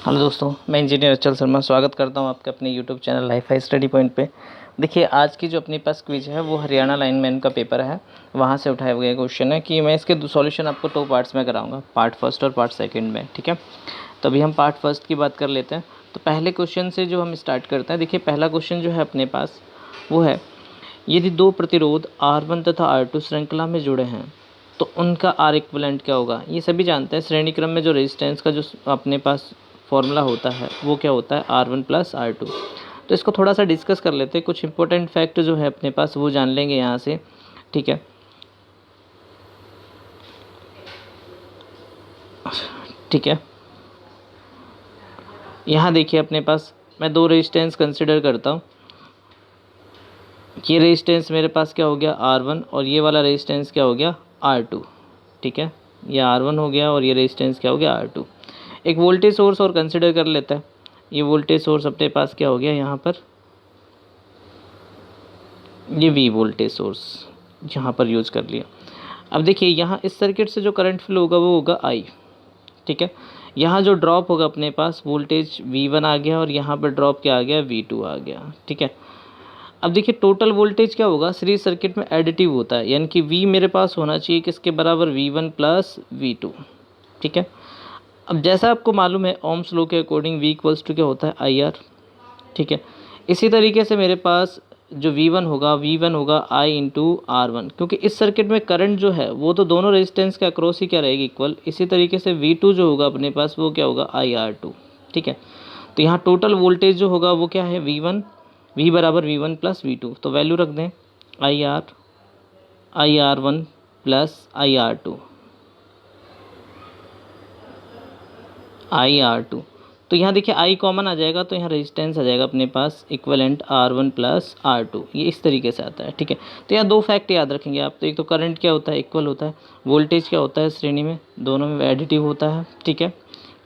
Hello दोस्तों, मैं engineer अचल शर्मा स्वागत करता हूं आपके अपने YouTube channel life high study point पे। देखिए, आज की जो अपने पास क्विज है वो हरियाणा लाइनमैन का पेपर है, वहां से उठाया गया क्वेश्चन है कि मैं इसके सॉल्यूशन आपको 2 पार्ट्स में कराऊंगा, पार्ट फर्स्ट और पार्ट सेकंड में। ठीक है, तो अभी हम पार्ट फर्स्ट की बात कर लेते हैं। तो पहले क्वेश्चन से जो हम स्टार्ट करते हैं, देखिए पहला क्वेश्चन जो है अपने पास वो है, यदि दो प्रतिरोध R1 तथा R2 श्रृंखला में जुड़े हैं तो उनका आर इक्विवेलेंट क्या होगा। ये सभी जानते हैं, श्रेणी क्रम में जो रेजिस्टेंस का जो अपने पास फॉर्मूला होता है वो क्या होता है, R1 प्लस R2। तो इसको थोड़ा सा डिस्कस कर लेते हैं, कुछ इंपॉर्टेंट फैक्ट जो है अपने पास वो जान लेंगे यहाँ से। ठीक है, ठीक है, यहाँ देखिए अपने पास मैं दो रेजिस्टेंस कंसिडर करता हूँ। ये रेजिस्टेंस मेरे पास क्या हो गया, R1, और ये वाला रेजिस्टेंस क्या हो गया, R2। ठीक है, ये R1 हो गया और ये रेजिस्टेंस क्या हो गया, R2। एक वोल्टेज सोर्स और कंसिडर कर लेता है। ये वोल्टेज सोर्स अपने पास क्या हो गया, यहाँ पर ये V वोल्टेज सोर्स यहाँ पर यूज़ कर लिया। अब देखिए यहाँ इस सर्किट से जो करंट फ्लो होगा वो होगा I। ठीक है, यहाँ जो ड्रॉप होगा अपने पास वोल्टेज V1 आ गया और यहाँ पर ड्रॉप क्या आ गया, V2 आ गया। ठीक है, अब देखिए टोटल वोल्टेज क्या होगा, सीरीज सर्किट में एडिटिव होता है, यानी कि V मेरे पास होना चाहिए किसके बराबर, V1 प्लस V2। ठीक है, अब जैसा आपको मालूम है ओम्स लॉ के अकॉर्डिंग V इक्वल्स टू क्या होता है, IR। ठीक है, इसी तरीके से मेरे पास जो V1 होगा I इंटू R1, क्योंकि इस सर्किट में करंट जो है वो तो दोनों रेजिस्टेंस के अक्रॉस ही क्या रहेगी, इक्वल। इसी तरीके से V2 जो होगा अपने पास वो क्या होगा, IR2। ठीक है, तो यहाँ टोटल वोल्टेज जो होगा वो क्या है, V बराबर V1 प्लस V2, तो वैल्यू रख दें IR1 प्लस IR2। तो यहाँ देखिए I कॉमन आ जाएगा तो यहाँ रेजिस्टेंस आ जाएगा अपने पास इक्वलेंट R1 प्लस R2, ये इस तरीके से आता है। ठीक है, तो यहाँ दो फैक्ट याद रखेंगे आप। तो एक तो करंट क्या होता है, इक्वल होता है, वोल्टेज क्या होता है, श्रेणी में, दोनों में एडिटिव होता है। ठीक है,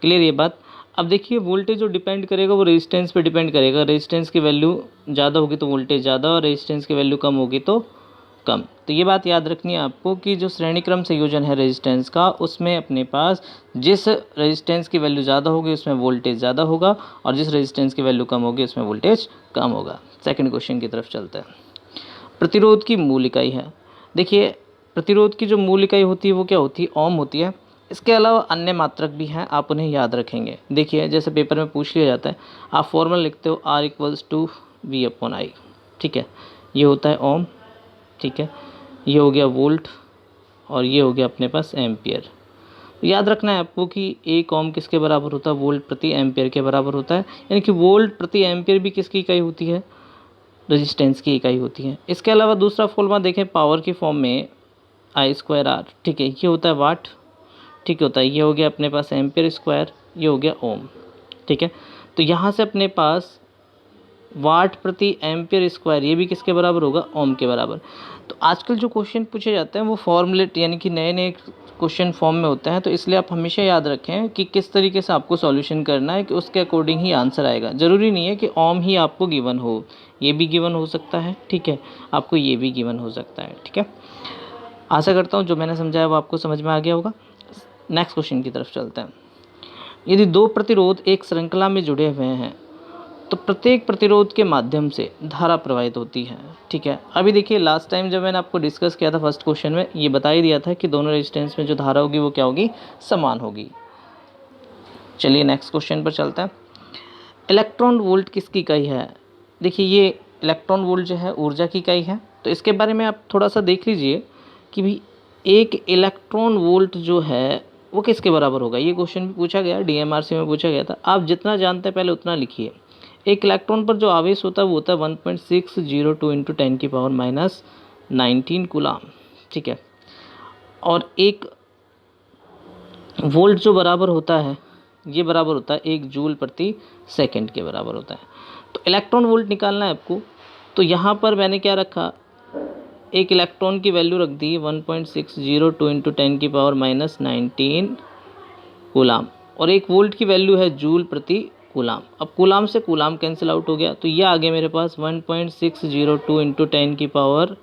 क्लियर ये बात। अब देखिए वोल्टेज जो डिपेंड करेगा वो रेजिस्टेंस पे डिपेंड करेगा। रेजिस्टेंस की वैल्यू ज़्यादा होगी तो वोल्टेज ज़्यादा, और रेजिस्टेंस की वैल्यू कम होगी तो कम। तो ये बात याद रखनी है आपको कि जो श्रेणी क्रम संयोजन है रेजिस्टेंस का, उसमें अपने पास जिस रेजिस्टेंस की वैल्यू ज़्यादा होगी उसमें वोल्टेज ज़्यादा होगा, और जिस रेजिस्टेंस की वैल्यू कम होगी उसमें वोल्टेज कम होगा। सेकंड क्वेश्चन की तरफ चलते हैं। प्रतिरोध की मूल इकाई है। देखिए प्रतिरोध की जो मूल इकाई होती है वो क्या होती है, ओम होती है। इसके अलावा अन्य मात्रक भी हैं, आप उन्हें याद रखेंगे। देखिए जैसे पेपर में पूछ लिया जाता है, आप फॉर्मूला लिखते हो R इक्वल्स टू V/I। ठीक है, ये होता है ओम। ठीक है, ये हो गया वोल्ट, और ये हो गया अपने पास एम्पियर। याद रखना है आपको कि 1 ओम किसके बराबर होता है, वोल्ट प्रति एम्पियर के बराबर होता है, यानी कि वोल्ट प्रति एम्पियर भी किसकी इकाई होती है, रेजिस्टेंस की इकाई होती है। इसके अलावा दूसरा फॉर्मूला देखें पावर की फॉर्म में I²R। ठीक है, ये होता है वाट। ठीक होता है, ये हो गया अपने पास एम्पियर स्क्वायर, ये हो गया ओम। ठीक है, तो यहाँ से अपने पास वाट प्रति एम्पियर स्क्वायर ये भी किसके बराबर होगा, ओम के बराबर। तो आजकल जो क्वेश्चन पूछे जाते हैं वो फॉर्मूलेट यानी कि नए नए क्वेश्चन फॉर्म में होते हैं, तो इसलिए आप हमेशा याद रखें कि किस तरीके से आपको सॉल्यूशन करना है, कि उसके अकॉर्डिंग ही आंसर आएगा। ज़रूरी नहीं है कि ओम ही आपको गिवन हो, ये भी गिवन हो सकता है। ठीक है, आपको ये भी गिवन हो सकता है। ठीक है, आशा करता हूँ जो मैंने समझाया वो आपको समझ में आ गया होगा। नेक्स्ट क्वेश्चन की तरफ चलते हैं। यदि दो प्रतिरोध एक श्रृंखला में जुड़े हुए हैं तो प्रत्येक प्रतिरोध के माध्यम से धारा प्रवाहित होती है। ठीक है, अभी देखिए लास्ट टाइम जब मैंने आपको डिस्कस किया था फर्स्ट क्वेश्चन में, ये बता ही दिया था कि दोनों रेजिस्टेंस में जो धारा होगी वो क्या होगी, समान होगी। चलिए नेक्स्ट क्वेश्चन पर चलते हैं। इलेक्ट्रॉन वोल्ट किसकी इकाई है। देखिए ये इलेक्ट्रॉन वोल्ट जो है ऊर्जा की इकाई है, तो इसके बारे में आप थोड़ा सा देख लीजिए कि भाई एक इलेक्ट्रॉन वोल्ट जो है वो किसके बराबर होगा। ये क्वेश्चन भी पूछा गया, DMRC में पूछा गया था। आप जितना जानते हैं पहले उतना लिखिए। एक इलेक्ट्रॉन पर जो आवेश होता है वो होता है 1.602 इंटू 10⁻⁹ कूलाम। ठीक है, और एक वोल्ट जो बराबर होता है ये बराबर होता है 1 जूल प्रति सेकंड के बराबर होता है। तो इलेक्ट्रॉन वोल्ट निकालना है आपको, तो यहाँ पर मैंने क्या रखा, एक इलेक्ट्रॉन की वैल्यू रख दी 1.602 इंटू 10⁻⁹ कूलाम, और एक वोल्ट की वैल्यू है जूल प्रति कूलाम। अब कूलाम से कूलाम कैंसिल आउट हो गया, तो ये आ गया मेरे पास 1.602 इंटू 10⁻⁷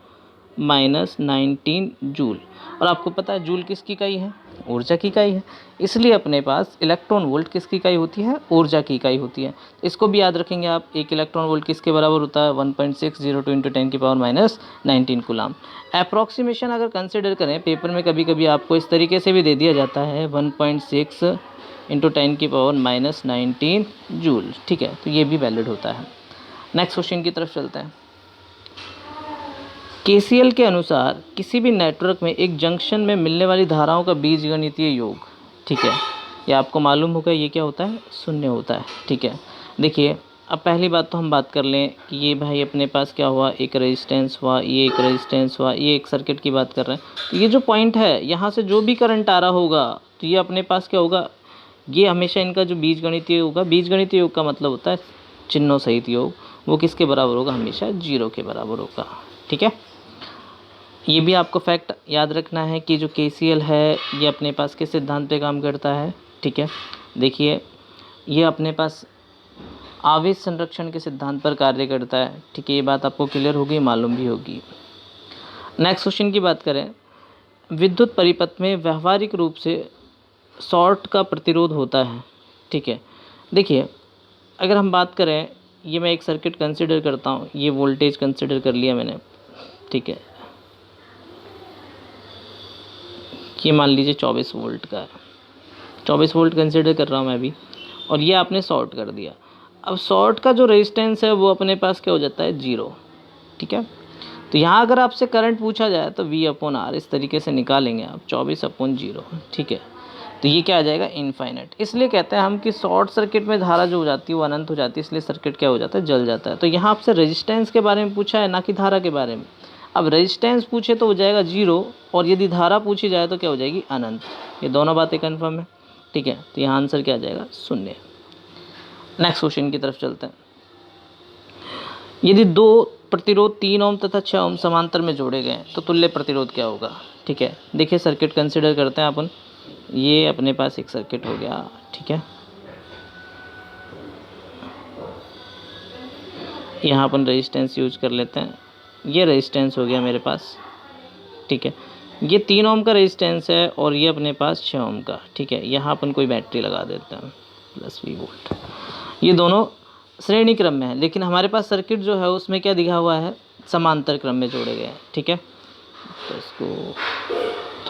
माइनस 19 जूल। और आपको पता है जूल किसकी इकाई है? ऊर्जा की इकाई है। इसलिए अपने पास इलेक्ट्रॉन वोल्ट किसकी इकाई होती है? ऊर्जा की इकाई होती है। इसको भी याद रखेंगे आप। एक इलेक्ट्रॉन वोल्ट किसके बराबर होता है? 1.602 × 10⁻⁻19 कूलाम। अप्रॉक्सीमेशन अगर कंसिडर करें, पेपर में कभी कभी आपको इस तरीके से भी दे दिया जाता है 1.6 × 10⁻⁻19 जूल। ठीक है, तो ये भी वैलिड होता है। नेक्स्ट क्वेश्चन की तरफ चलते हैं। केसीएल के अनुसार किसी भी नेटवर्क में एक जंक्शन में मिलने वाली धाराओं का बीजगणितीय योग, ठीक है, ये आपको मालूम होगा ये क्या होता है? शून्य होता है। ठीक है, देखिए अब पहली बात तो हम बात कर लें कि ये भाई अपने पास क्या हुआ, एक रेजिस्टेंस हुआ, ये एक रेजिस्टेंस हुआ, ये एक सर्किट की बात कर रहे हैं। तो ये जो पॉइंट है यहाँ से जो भी करंट आ रहा होगा तो ये अपने पास क्या होगा, ये हमेशा इनका जो बीजगणितीय होगा, बीजगणितीय योग का मतलब होता है चिन्हों सहित योग, वो किसके बराबर होगा? हमेशा 0 के बराबर होगा। ठीक है, ये भी आपको फैक्ट याद रखना है कि जो केसीएल है ये अपने पास किस सिद्धांत पे काम करता है। ठीक है, देखिए ये अपने पास आवेश संरक्षण के सिद्धांत पर कार्य करता है। ठीक है, ये बात आपको क्लियर होगी, मालूम भी होगी। नेक्स्ट क्वेश्चन की बात करें, विद्युत परिपथ में व्यवहारिक रूप से शॉर्ट का प्रतिरोध होता है। ठीक है, देखिए अगर हम बात करें, ये मैं एक सर्किट कंसिडर करता हूँ, ये वोल्टेज कंसिडर कर लिया मैंने। ठीक है, ये मान लीजिए 24 वोल्ट का है, 24 वोल्ट कंसिडर कर रहा हूँ मैं अभी, और ये आपने शॉर्ट कर दिया। अब शॉर्ट का जो रेजिस्टेंस है वो अपने पास क्या हो जाता है? 0। ठीक है, तो यहाँ अगर आपसे करंट पूछा जाए तो V/R इस तरीके से निकालेंगे आप, 24/0। ठीक है, तो ये क्या आ जाएगा? इनफाइनाइट। इसलिए कहते हैं हम कि शॉर्ट सर्किट में धारा जो हो जाती है वो अनंत हो जाती है, इसलिए सर्किट क्या हो जाता है? जल जाता है। तो यहाँ आपसे रेजिस्टेंस के बारे में पूछा है, ना कि धारा के बारे में। अब रेजिस्टेंस पूछे तो हो जाएगा 0, और यदि धारा पूछी जाए तो क्या हो जाएगी? अनंत। ये दोनों बातें कन्फर्म है। ठीक है, तो यहाँ आंसर क्या आ जाएगा? 0। नेक्स्ट क्वेश्चन की तरफ चलते हैं। यदि दो प्रतिरोध 3 ओम तथा 6 ओम समांतर में जोड़े गए तो तुल्य प्रतिरोध क्या होगा? ठीक है, देखिए सर्किट कंसिडर करते हैं अपन। ये अपने पास एक सर्किट हो गया। ठीक है, यहाँ अपन रेजिस्टेंस यूज कर लेते हैं। ये रेजिस्टेंस हो गया मेरे पास। ठीक है, ये 3 ओम का रेजिस्टेंस है और ये अपने पास 6 ओम का। ठीक है, यहाँ अपन कोई बैटरी लगा देते हैं +V वोल्ट। ये दोनों श्रेणी क्रम में है, लेकिन हमारे पास सर्किट जो है उसमें क्या दिखा हुआ है? समांतर क्रम में जोड़े गए हैं। ठीक है, तो इसको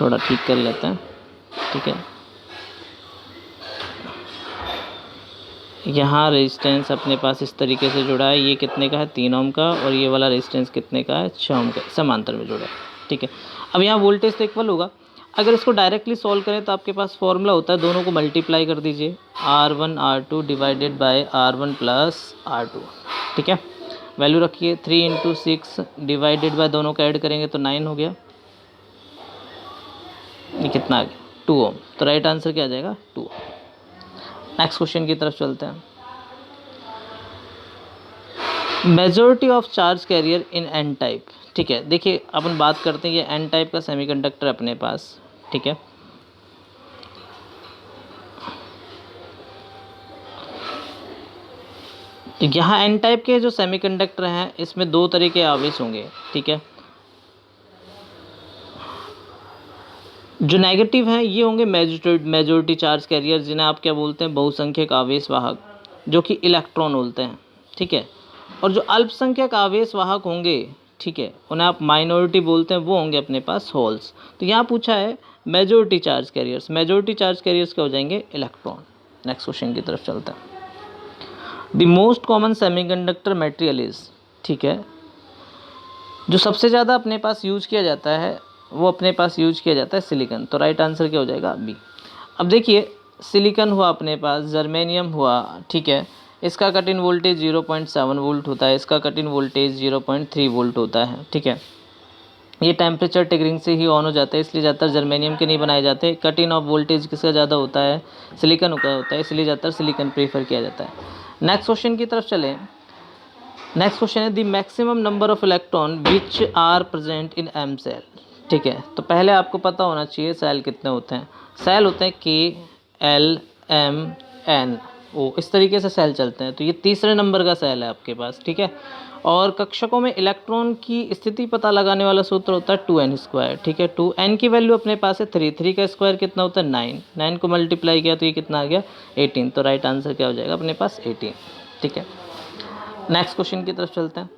थोड़ा ठीक कर लेते हैं। ठीक है, यहाँ रेजिस्टेंस अपने पास इस तरीके से जुड़ा है। ये कितने का है? 3 ओम का। और ये वाला रेजिस्टेंस कितने का है? 6 ओम का, समांतर में जुड़ा है। ठीक है, अब यहाँ वोल्टेज तो इक्वल होगा। अगर इसको डायरेक्टली सॉल्व करें तो आपके पास फॉर्मूला होता है, दोनों को मल्टीप्लाई कर दीजिए, R1 R2 divided by R1 + R2। ठीक है, वैल्यू रखिए 3 × 6 डिवाइडेड बाय, दोनों का ऐड करेंगे तो 9 हो गया। ये कितना आ गया? 2 ओम। तो राइट आंसर क्या आ जाएगा? 2 ओम। नेक्स्ट क्वेश्चन की तरफ चलते हैं। Majority of charge carrier in N type. ठीक है, देखिए अपन बात करते हैं ये एन टाइप का सेमीकंडक्टर अपने पास। ठीक है, तो यहाँ एन टाइप के जो सेमीकंडक्टर हैं इसमें 2 तरह के आवेश होंगे। ठीक है, जो नेगेटिव हैं ये होंगे मेजॉरिटी चार्ज कैरियर, जिन्हें आप क्या बोलते हैं? बहुसंख्यक आवेश वाहक, जो कि इलेक्ट्रॉन बोलते हैं। ठीक है, और जो अल्पसंख्यक आवेश वाहक होंगे, ठीक है, उन्हें आप माइनॉरिटी बोलते हैं, वो होंगे अपने पास होल्स। तो यहाँ पूछा है majority charge carriers. Majority charge carriers क्या हो जाएंगे? इलेक्ट्रॉन। नेक्स्ट क्वेश्चन की तरफ चलते हैं। The most common semiconductor material is, ठीक है, जो सबसे ज़्यादा अपने पास यूज किया जाता है वो अपने पास यूज किया जाता है सिलिकॉन। तो राइट आंसर क्या हो जाएगा? बी। अब देखिए सिलिकॉन हुआ अपने पास, जर्मेनियम हुआ। ठीक है, इसका कट इन वोल्टेज 0.7 वोल्ट होता है, इसका कट इन वोल्टेज 0.3 वोल्ट होता है। ठीक है, ये टेम्परेचर ट्रिगरिंग से ही ऑन हो जाता है, इसलिए ज़्यादातर जर्मेनियम के नहीं बनाए जाते। कट इन ऑफ वोल्टेज किसका ज़्यादा होता है? सिलिकॉन का होता है, इसलिए ज़्यादातर सिलिकॉन प्रेफर किया जाता है। नेक्स्ट क्वेश्चन की तरफ चलें। नेक्स्ट क्वेश्चन है the maximum number of electron which are present in M shell. ठीक है, तो पहले आपको पता होना चाहिए सेल कितने होते हैं। सेल होते हैं K L M N। ओ, इस तरीके से सेल चलते हैं। तो ये तीसरे नंबर का सेल है आपके पास, ठीक है। और कक्षकों में इलेक्ट्रॉन की स्थिति पता लगाने वाला सूत्र होता है 2n², ठीक है। 2n की वैल्यू अपने पास है 3, 3 का स्क्वायर कितना होता है 9, 9 को मल्टीप्लाई किया तो ये कितना आ गया 18। तो राइट आंसर क्या हो जाएगा अपने पास 18, ठीक है। नेक्स्ट क्वेश्चन की तरफ चलते हैं।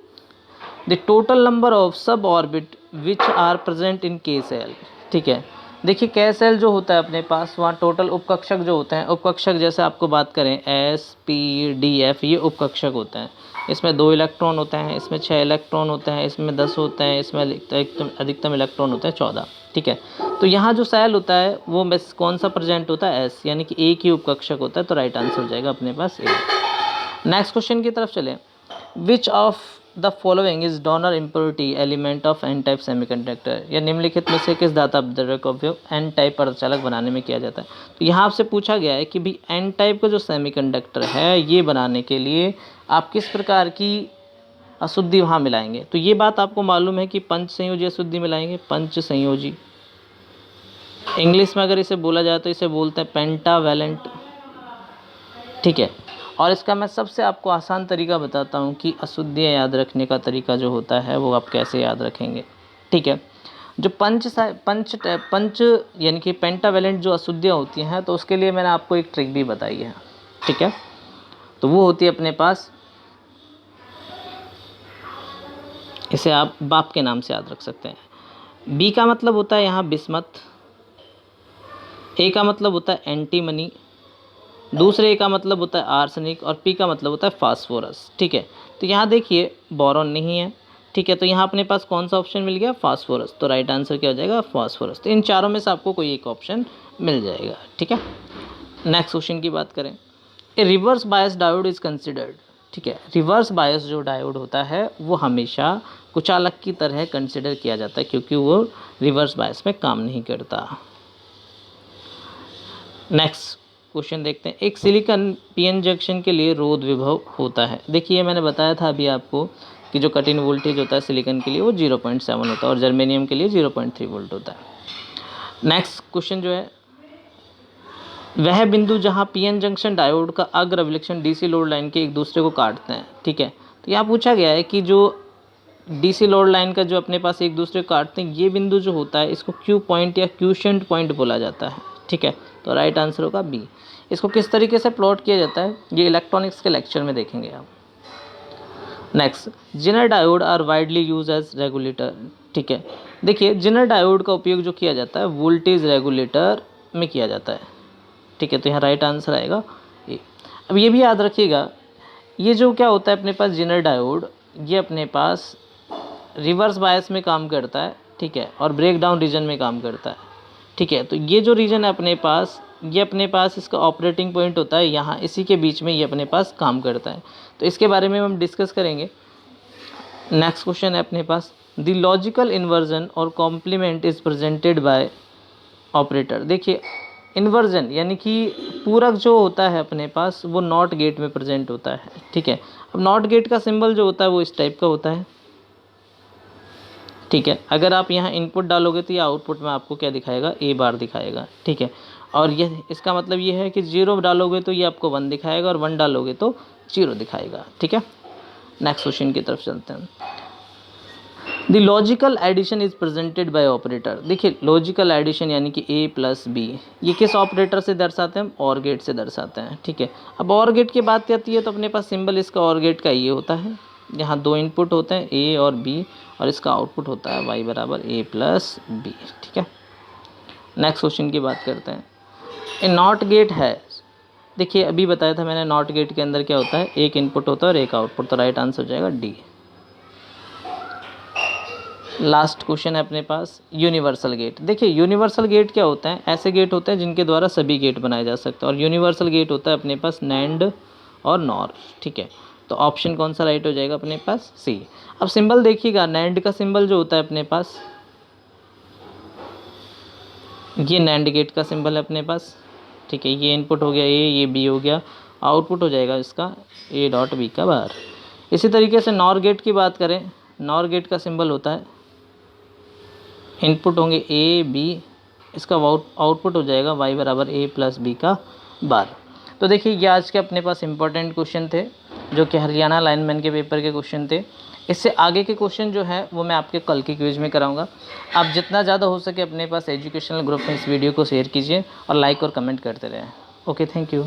The total number of sub orbit which are present in K shell, ठीक है। देखिए के सेल जो होता है अपने पास, वहाँ टोटल उपकक्षक जो होते हैं, उपकक्षक जैसे आपको बात करें S P D F, ये उपकक्षक होते हैं। इसमें 2 इलेक्ट्रॉन होते हैं, इसमें 6 इलेक्ट्रॉन होते हैं, इसमें 10 होते हैं, इसमें अधिकतम इलेक्ट्रॉन होते हैं 14, ठीक है। तो यहाँ जो सेल होता है वो बस कौन सा प्रेजेंट होता है S, यानी कि एक ही उपकक्षक होता है। तो राइट आंसर हो जाएगा अपने पास ए। नेक्स्ट क्वेश्चन की तरफ चलें। Which of the following is donor impurity element of N type semiconductor, या निम्नलिखित में से किस धातु अपद्रव्य का उपयोग एन टाइप अर्धचालक बनाने में किया जाता है। तो यहाँ आपसे पूछा गया है कि भी एन टाइप का जो सेमीकंडक्टर है ये बनाने के लिए आप किस प्रकार की अशुद्धि वहाँ मिलाएंगे। तो ये बात आपको मालूम है कि पंच संयोजी अशुद्धि मिलाएंगे, पंच संयोजी। इंग्लिश में अगर इसे बोला जाए तो इसे बोलते हैं पेंटावैलेंट, ठीक है। और इसका मैं सबसे आपको आसान तरीका बताता हूँ कि अशुद्धियाँ याद रखने का तरीका जो होता है वो आप कैसे याद रखेंगे, ठीक है। जो पंच यानी कि पेंटावैलेंट जो अशुद्धियाँ होती हैं, तो उसके लिए मैंने आपको एक ट्रिक भी बताई है, ठीक है। तो वो होती है अपने पास, इसे आप बाप के नाम से याद रख सकते हैं। बी का मतलब होता है यहाँ बिस्मत, ए का मतलब होता है एंटीमनी, दूसरे का मतलब होता है आर्सेनिक, और पी का मतलब होता है फास्फोरस, ठीक है। तो यहाँ देखिए बोरॉन नहीं है, ठीक है। तो यहाँ अपने पास कौन सा ऑप्शन मिल गया, फास्फोरस। तो राइट आंसर क्या हो जाएगा, फास्फोरस। तो इन चारों में से आपको कोई एक ऑप्शन मिल जाएगा, ठीक है। नेक्स्ट क्वेश्चन की बात करें। A reverse bias diode is considered, ठीक है। रिवर्स बायस जो डायोड होता है वो हमेशा कुचालक की तरह कंसिडर किया जाता है, क्योंकि वो रिवर्स बायस में काम नहीं करता। नेक्स्ट क्वेश्चन देखते हैं। एक सिलिकॉन पीएन जंक्शन के लिए रोध विभव होता है। देखिए मैंने बताया था अभी आपको कि जो कट इन वोल्टेज होता है सिलिकॉन के लिए वो 0.7 होता है और जर्मेनियम के लिए 0.3 वोल्ट होता है। नेक्स्ट क्वेश्चन जो है, वह बिंदु जहां पीएन जंक्शन डायोड का अग्र अभिलक्षण डीसी लोड लाइन के एक दूसरे को काटते हैं, ठीक है। तो यहाँ पूछा गया है कि जो डीसी लोड लाइन का जो अपने पास एक दूसरे को काटते हैं, ये बिंदु जो होता है इसको क्यू पॉइंट या क्यूशेंट पॉइंट बोला जाता है, ठीक है। तो राइट आंसर होगा बी। इसको किस तरीके से प्लॉट किया जाता है ये इलेक्ट्रॉनिक्स के लेक्चर में देखेंगे आप। Next, Zener diode are widely use as regulator, ठीक है। देखिए जिनर डायोड का उपयोग जो किया जाता है वोल्टेज रेगुलेटर में किया जाता है, ठीक है। तो यहाँ राइट आंसर आएगा ए। अब ये भी याद रखिएगा, ये जो क्या होता है अपने पास जिनर डायोड, ये अपने पास रिवर्स बायस में काम करता है, ठीक है, और ब्रेक डाउन रीजन में काम करता है, ठीक है। तो ये जो रीजन है अपने पास, ये अपने पास इसका ऑपरेटिंग पॉइंट होता है यहाँ, इसी के बीच में ये अपने पास काम करता है। तो इसके बारे में हम डिस्कस करेंगे। नेक्स्ट क्वेश्चन है अपने पास, द लॉजिकल इन्वर्जन और complement is presented by operator. देखिए इन्वर्जन यानी कि पूरक जो होता है अपने पास वो नॉट गेट में प्रेजेंट होता है, ठीक है। अब नॉट गेट का सिंबल जो होता है वो इस टाइप का होता है, ठीक है। अगर आप यहाँ इनपुट डालोगे तो ये आउटपुट में आपको क्या दिखाएगा, ए बार दिखाएगा, ठीक है। और ये इसका मतलब ये है कि 0 डालोगे तो ये आपको 1 दिखाएगा और 1 डालोगे तो 0 दिखाएगा, ठीक है। नेक्स्ट क्वेश्चन की तरफ चलते हैं। The logical addition is presented by operator. देखिए लॉजिकल एडिशन यानी कि ए प्लस बी, ये किस ऑपरेटर से दर्शाते हैं, और गेट से दर्शाते हैं, ठीक है। अब और गेट की बात आती है तो अपने पास सिंबल इसका और गेट का ये होता है, यहाँ 2 इनपुट होते हैं ए और बी, और इसका आउटपुट होता है y बराबर ए प्लस बी, ठीक है। नेक्स्ट क्वेश्चन की बात करते हैं। ए नॉट गेट है, देखिए अभी बताया था मैंने नॉट गेट के अंदर क्या होता है, एक इनपुट होता है और एक आउटपुट। तो राइट आंसर हो जाएगा डी। लास्ट क्वेश्चन है अपने पास, यूनिवर्सल गेट। देखिए यूनिवर्सल गेट क्या होता है, ऐसे गेट होते हैं जिनके द्वारा सभी गेट बनाए जा सकते हैं, और यूनिवर्सल गेट होता है अपने पास नैंड और नॉर, ठीक है। तो ऑप्शन कौन सा राइट हो जाएगा अपने पास, सी। अब सिंबल देखिएगा, नैंड का सिंबल जो होता है अपने पास, ये नैंड गेट का सिंबल है अपने पास, ठीक है। ये इनपुट हो गया ए, ये बी हो गया, आउटपुट हो जाएगा इसका ए डॉट बी का बार। इसी तरीके से नॉर गेट की बात करें, नॉर गेट का सिंबल होता है, इनपुट होंगे ए बी, इसका आउटपुट हो जाएगा y बराबर ए प्लस बी का बार। तो देखिए ये आज के अपने पास इंपॉर्टेंट क्वेश्चन थे जो कि हरियाणा लाइनमैन के पेपर के क्वेश्चन थे। इससे आगे के क्वेश्चन जो है वो मैं आपके कल के क्विज में कराऊंगा। आप जितना ज़्यादा हो सके अपने पास एजुकेशनल ग्रुप में इस वीडियो को शेयर कीजिए और लाइक और कमेंट करते रहें। Okay, thank you.